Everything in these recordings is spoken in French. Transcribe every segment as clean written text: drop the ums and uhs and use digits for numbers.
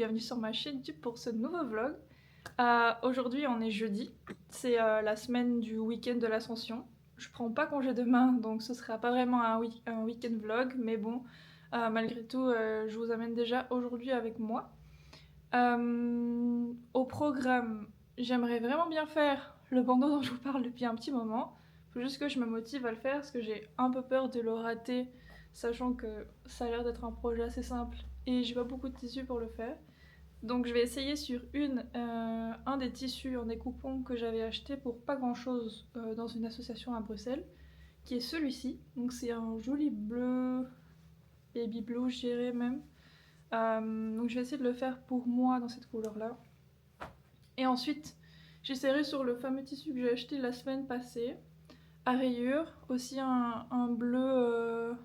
bienvenue sur ma chaîne YouTube pour ce nouveau vlog. Aujourd'hui on est jeudi, c'est la semaine du week-end de l'Ascension. Je prends pas congé demain donc ce sera pas vraiment un week-end vlog, mais bon, malgré tout je vous amène déjà aujourd'hui avec moi. Au programme, j'aimerais vraiment bien faire le bandeau dont je vous parle depuis un petit moment. Faut juste que je me motive à le faire parce que j'ai un peu peur de le rater, sachant que ça a l'air d'être un projet assez simple et j'ai pas beaucoup de tissus pour le faire. Donc je vais essayer sur un des tissus en découpant que j'avais acheté pour pas grand chose dans une association à Bruxelles, qui est celui-ci. Donc c'est un joli bleu, baby blue je dirais même. Donc je vais essayer de le faire pour moi dans cette couleur là. Et ensuite j'essaierai sur le fameux tissu que j'ai acheté la semaine passée, à rayures, aussi un bleu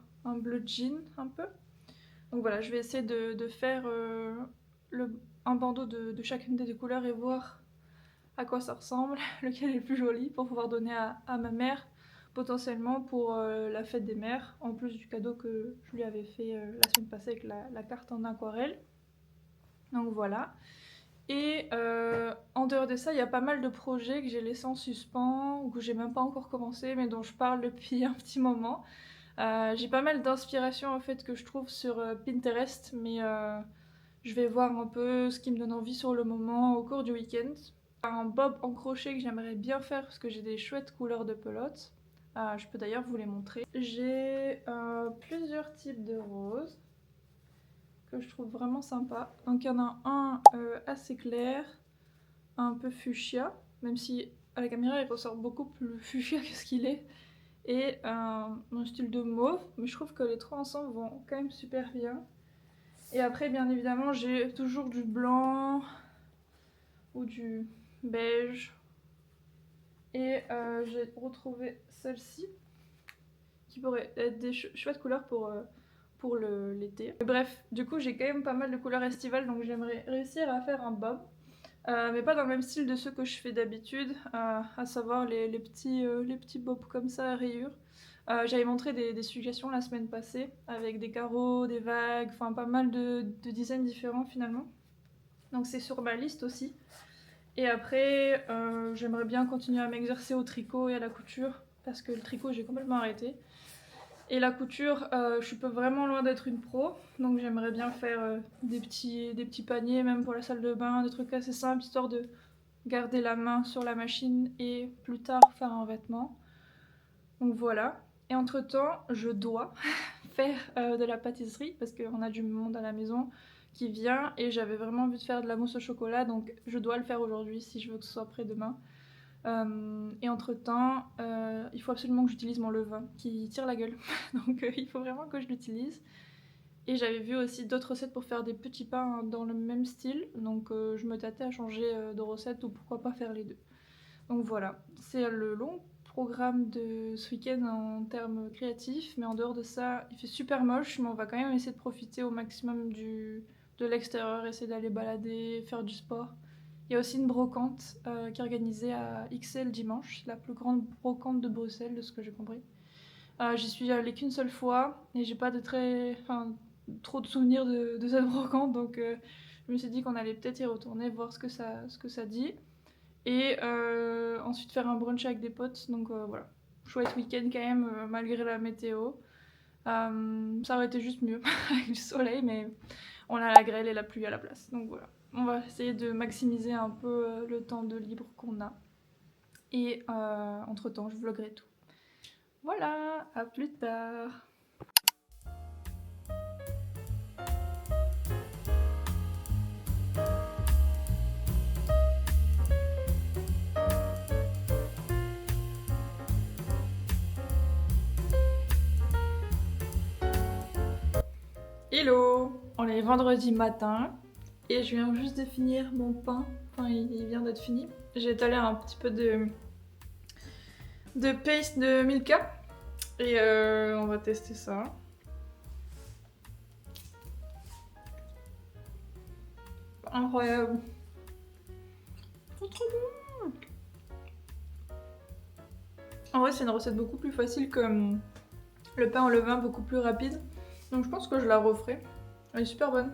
jean un peu. Donc voilà, je vais essayer de faire un bandeau de chacune des deux couleurs et voir à quoi ça ressemble, lequel est le plus joli pour pouvoir donner à ma mère potentiellement pour la fête des mères, en plus du cadeau que je lui avais fait la semaine passée avec la carte en aquarelle. Donc voilà. Et en dehors de ça, il y a pas mal de projets que j'ai laissés en suspens ou que j'ai même pas encore commencé mais dont je parle depuis un petit moment. J'ai pas mal d'inspiration en fait que je trouve sur Pinterest, mais je vais voir un peu ce qui me donne envie sur le moment au cours du week-end. Un bob en crochet que j'aimerais bien faire parce que j'ai des chouettes couleurs de pelote. Je peux d'ailleurs vous les montrer. J'ai plusieurs types de roses que je trouve vraiment sympa. Donc il y en a un assez clair, un peu fuchsia, même si à la caméra il ressort beaucoup plus fuchsia que ce qu'il est. Et un style de mauve, mais je trouve que les trois ensemble vont quand même super bien. Et après, bien évidemment, j'ai toujours du blanc ou du beige. Et j'ai retrouvé celle-ci, qui pourrait être des chouettes couleurs pour l'été. Bref, du coup, j'ai quand même pas mal de couleurs estivales, donc j'aimerais réussir à faire un bob. Mais pas dans le même style de ceux que je fais d'habitude, à savoir les petits bobs comme ça à rayures. J'avais montré des suggestions la semaine passée avec des carreaux, des vagues, enfin pas mal de designs différents finalement. Donc c'est sur ma liste aussi. Et après, j'aimerais bien continuer à m'exercer au tricot et à la couture parce que le tricot j'ai complètement arrêté. Et la couture, je suis pas vraiment loin d'être une pro, donc j'aimerais bien faire des petits paniers, même pour la salle de bain, des trucs assez simples, histoire de garder la main sur la machine et plus tard faire un vêtement. Donc voilà. Et entre temps, je dois faire de la pâtisserie parce qu'on a du monde à la maison qui vient et j'avais vraiment envie de faire de la mousse au chocolat, donc je dois le faire aujourd'hui si je veux que ce soit prêt demain. Et entre temps, il faut absolument que j'utilise mon levain qui tire la gueule, donc il faut vraiment que je l'utilise. Et j'avais vu aussi d'autres recettes pour faire des petits pains dans le même style, donc je me tâtais à changer de recette ou pourquoi pas faire les deux. Donc voilà, c'est le long programme de ce week-end en termes créatifs, mais en dehors de ça, il fait super moche, mais on va quand même essayer de profiter au maximum de l'extérieur, essayer d'aller balader, faire du sport. Il y a aussi une brocante qui est organisée à XL dimanche, la plus grande brocante de Bruxelles, de ce que j'ai compris. J'y suis allée qu'une seule fois et j'ai pas trop de souvenirs de cette brocante, donc je me suis dit qu'on allait peut-être y retourner, voir ce que ça dit. Et ensuite faire un brunch avec des potes, donc voilà. Chouette week-end quand même, malgré la météo. Ça aurait été juste mieux avec du soleil, mais on a la grêle et la pluie à la place, donc voilà. On va essayer de maximiser un peu le temps de libre qu'on a. Et entre temps, je vloggerai tout. Voilà, à plus tard. Hello! On est vendredi matin et je viens juste de finir mon pain. Enfin, il vient d'être fini. J'ai étalé un petit peu de paste de Milka et on va tester ça. Incroyable! C'est trop bon! En vrai, c'est une recette beaucoup plus facile que le pain au levain, beaucoup plus rapide. Donc je pense que je la referai. Elle est super bonne.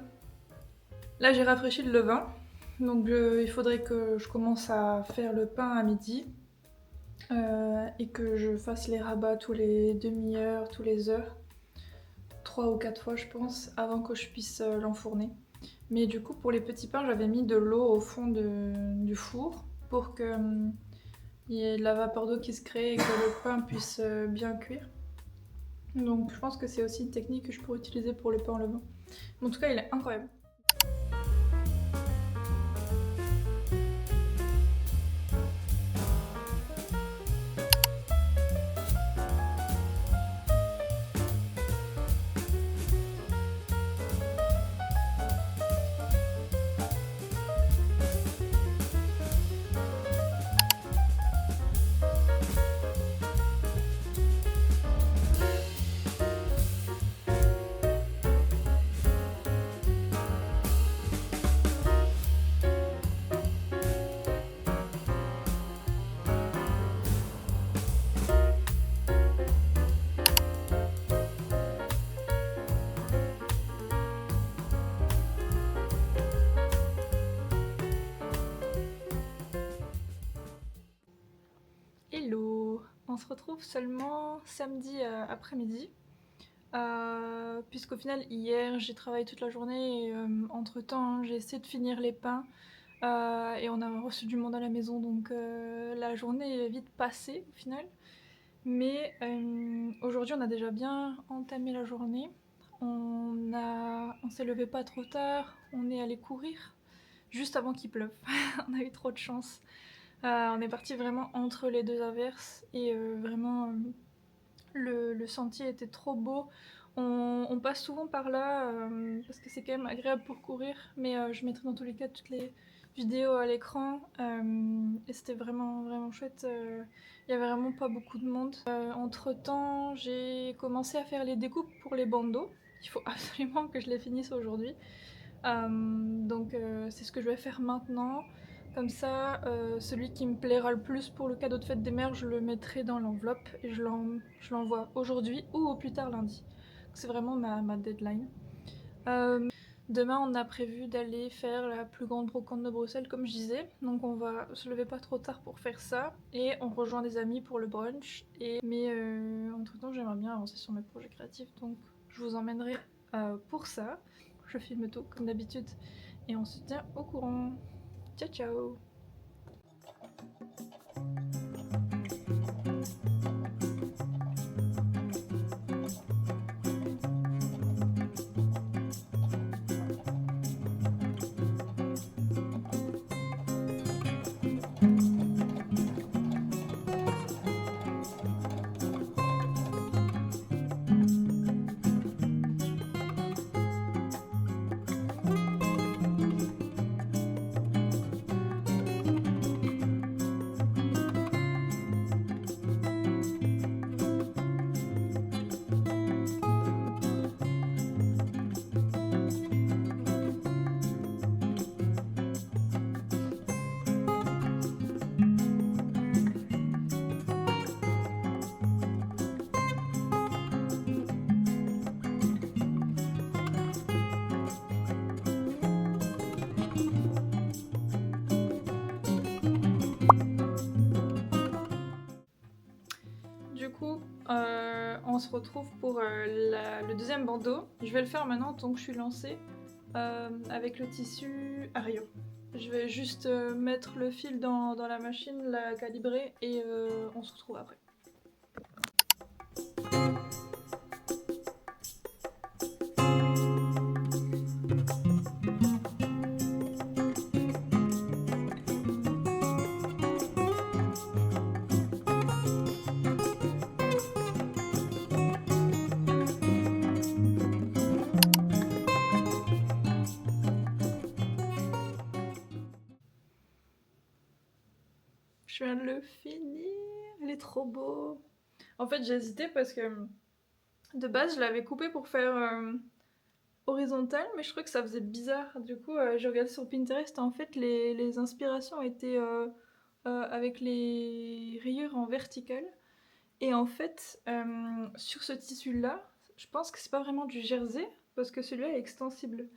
Là, j'ai rafraîchi le levain. Donc il faudrait que je commence à faire le pain à midi. Et que je fasse les rabats tous les demi-heures, tous les heures. 3 ou 4 fois, je pense, avant que je puisse l'enfourner. Mais du coup, pour les petits pains, j'avais mis de l'eau au fond du four pour que il y ait de la vapeur d'eau qui se crée et que le pain puisse bien cuire. Donc je pense que c'est aussi une technique que je pourrais utiliser pour le pain au levain. En tout cas, il est incroyable. Hello! On se retrouve seulement samedi après-midi. Puisqu'au final, hier, j'ai travaillé toute la journée et entre-temps, j'ai essayé de finir les pains. Et on a reçu du monde à la maison, donc la journée est vite passée au final. Mais aujourd'hui, on a déjà bien entamé la journée. On s'est levé pas trop tard, on est allé courir juste avant qu'il pleuve. On a eu trop de chance. On est parti vraiment entre les deux averses et vraiment le sentier était trop beau. On passe souvent par là parce que c'est quand même agréable pour courir, mais je mettrai dans tous les cas toutes les vidéos à l'écran et c'était vraiment vraiment chouette. Il y avait vraiment pas beaucoup de monde. Entre-temps, j'ai commencé à faire les découpes pour les bandeaux. Il faut absolument que je les finisse aujourd'hui. Donc c'est ce que je vais faire maintenant. Comme ça, celui qui me plaira le plus pour le cadeau de fête des mères, je le mettrai dans l'enveloppe et je l'envoie aujourd'hui ou au plus tard lundi. C'est vraiment ma deadline. Demain, on a prévu d'aller faire la plus grande brocante de Bruxelles, comme je disais. Donc on va se lever pas trop tard pour faire ça. Et on rejoint des amis pour le brunch. Mais entre-temps, j'aimerais bien avancer sur mes projets créatifs. Donc je vous emmènerai pour ça. Je filme tout, comme d'habitude. Et on se tient au courant. Ciao, ciao! Du coup, on se retrouve pour le deuxième bandeau. Je vais le faire maintenant tant que je suis lancée avec le tissu Ario. Je vais juste mettre le fil dans la machine, la calibrer et on se retrouve après. Je viens de le finir, il est trop beau. En fait, j'ai hésité parce que de base, je l'avais coupé pour faire horizontal, mais je trouvais que ça faisait bizarre. Du coup, j'ai regardé sur Pinterest. En fait, les inspirations étaient avec les rayures en vertical. Et en fait, sur ce tissu-là, je pense que c'est pas vraiment du jersey parce que celui-là est extensible.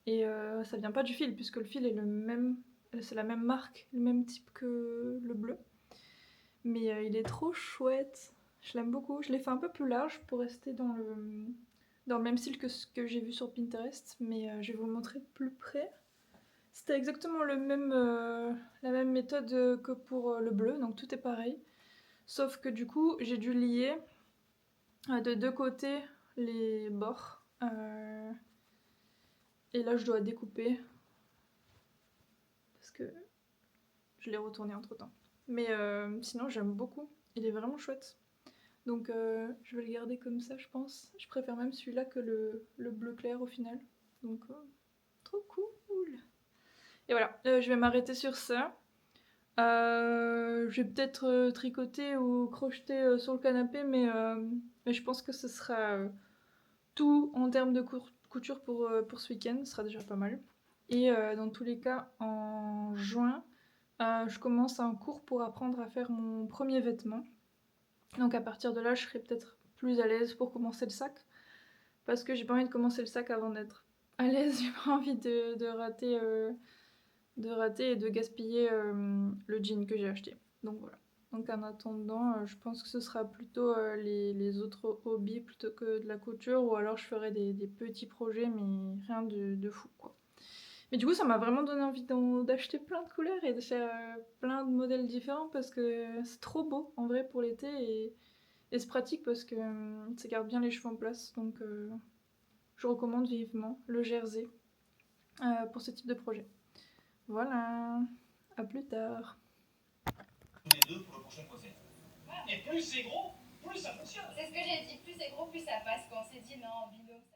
Et ça vient pas du fil, puisque le fil est le même, c'est la même marque, le même type que le bleu. Mais il est trop chouette, je l'aime beaucoup. Je l'ai fait un peu plus large pour rester dans le même style que ce que j'ai vu sur Pinterest, mais je vais vous le montrer de plus près. C'était exactement la même méthode que pour le bleu, donc tout est pareil. Sauf que du coup, j'ai dû lier de deux côtés les bords. Et là, je dois découper parce que je l'ai retourné entre temps. Mais sinon, j'aime beaucoup. Il est vraiment chouette. Donc, je vais le garder comme ça, je pense. Je préfère même celui-là que le bleu clair au final. Donc, trop cool. Et voilà, je vais m'arrêter sur ça. Je vais peut-être tricoter ou crocheter sur le canapé, mais je pense que ce sera tout en termes de couture pour ce week-end. Ce sera déjà pas mal. Et dans tous les cas, en juin, je commence un cours pour apprendre à faire mon premier vêtement. Donc à partir de là, je serai peut-être plus à l'aise pour commencer le sac. Parce que j'ai pas envie de commencer le sac avant d'être à l'aise. J'ai pas envie de rater et de gaspiller le jean que j'ai acheté. Donc voilà. Donc en attendant, je pense que ce sera plutôt les autres hobbies plutôt que de la couture. Ou alors je ferai des petits projets, mais rien de fou quoi. Mais du coup, ça m'a vraiment donné envie d'acheter plein de couleurs et de faire plein de modèles différents parce que c'est trop beau en vrai pour l'été et c'est pratique parce que ça garde bien les cheveux en place. Donc je recommande vivement le jersey pour ce type de projet. Voilà, à plus tard. Les deux pour le prochain procès. Et plus c'est gros, plus ça fonctionne. C'est ce que j'ai dit, plus c'est gros, plus ça passe. Quand on s'est dit non, en binôme, ça.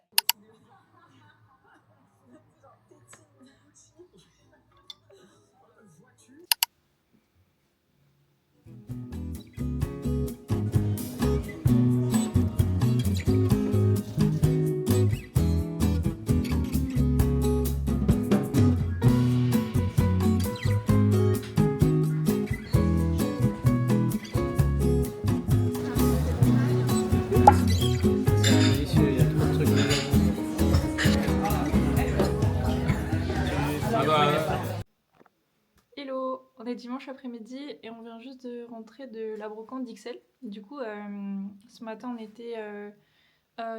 Hello, on est dimanche après-midi et on vient juste de rentrer de la brocante d'XL. Du coup, ce matin, on était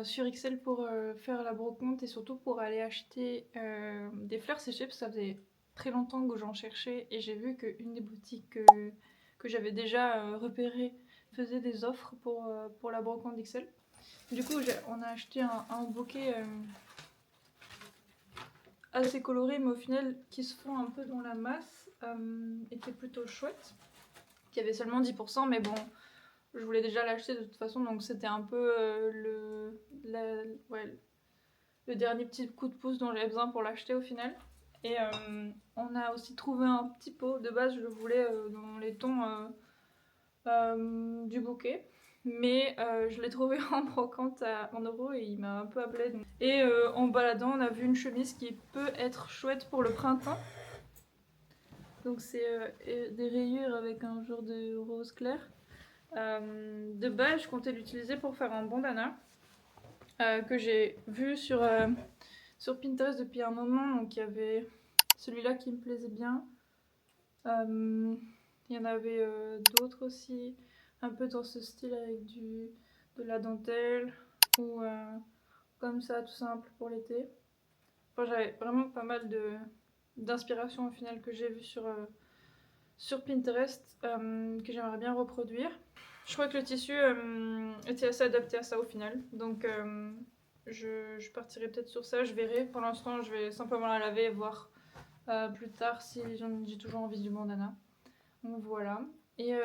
sur XL pour faire la brocante et surtout pour aller acheter des fleurs séchées parce que ça faisait très longtemps que j'en cherchais et j'ai vu qu'une des boutiques que j'avais déjà repérées faisait des offres pour la brocante d'XL. Du coup, on a acheté un bouquet assez coloré, mais au final qui se fond un peu dans la masse, était plutôt chouette. Qui avait seulement 10%, mais bon, je voulais déjà l'acheter de toute façon, donc c'était un peu le dernier petit coup de pouce dont j'avais besoin pour l'acheter au final. Et on a aussi trouvé un petit pot. De base, je le voulais dans les tons du bouquet. Mais je l'ai trouvé en brocante à 1€ et il m'a un peu appelé. Donc. Et en baladant, on a vu une chemise qui peut être chouette pour le printemps. Donc c'est des rayures avec un genre de rose clair. De base, je comptais l'utiliser pour faire un bandana que j'ai vu sur Pinterest depuis un moment. Donc il y avait celui-là qui me plaisait bien. Il y en avait d'autres aussi, un peu dans ce style avec de la dentelle ou comme ça, tout simple pour l'été. Enfin, j'avais vraiment pas mal d'inspiration au final que j'ai vu sur Pinterest que j'aimerais bien reproduire. Je crois que le tissu était assez adapté à ça au final, donc je partirai peut-être sur ça, je verrai. Pour l'instant, je vais simplement la laver et voir plus tard si j'ai toujours envie du bandana. Donc voilà. Et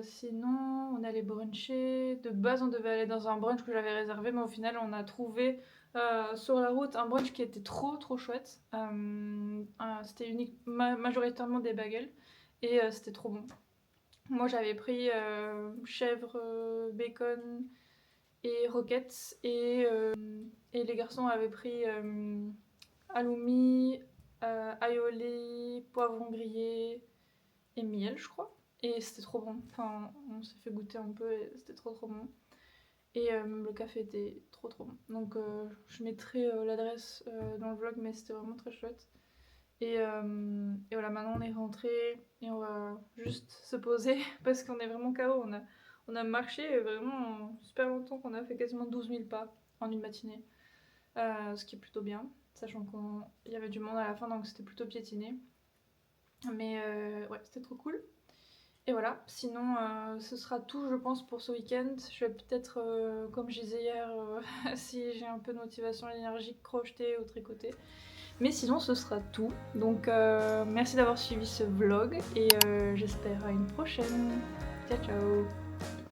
sinon, on allait bruncher. De base, on devait aller dans un brunch que j'avais réservé, mais au final, on a trouvé sur la route un brunch qui était trop trop chouette. C'était majoritairement des bagels et c'était trop bon. Moi, j'avais pris chèvre, bacon et roquettes et les garçons avaient pris halloumi, aioli, poivron grillé et miel, je crois. Et c'était trop bon. Enfin, on s'est fait goûter un peu et c'était trop trop bon. Et le café était trop bon. Donc je mettrai l'adresse dans le vlog, mais c'était vraiment très chouette. Et voilà, maintenant on est rentré et on va juste se poser parce qu'on est vraiment KO. On a marché vraiment super longtemps, qu'on a fait quasiment 12 000 pas en une matinée. Ce qui est plutôt bien, sachant qu'il y avait du monde à la fin, donc c'était plutôt piétiné. Mais ouais, c'était trop cool. Et voilà, sinon ce sera tout je pense pour ce week-end. Je vais peut-être, comme je disais hier, si j'ai un peu de motivation et d'énergie, crocheter ou tricoter. Mais sinon ce sera tout. Donc merci d'avoir suivi ce vlog et j'espère à une prochaine. Ciao ciao.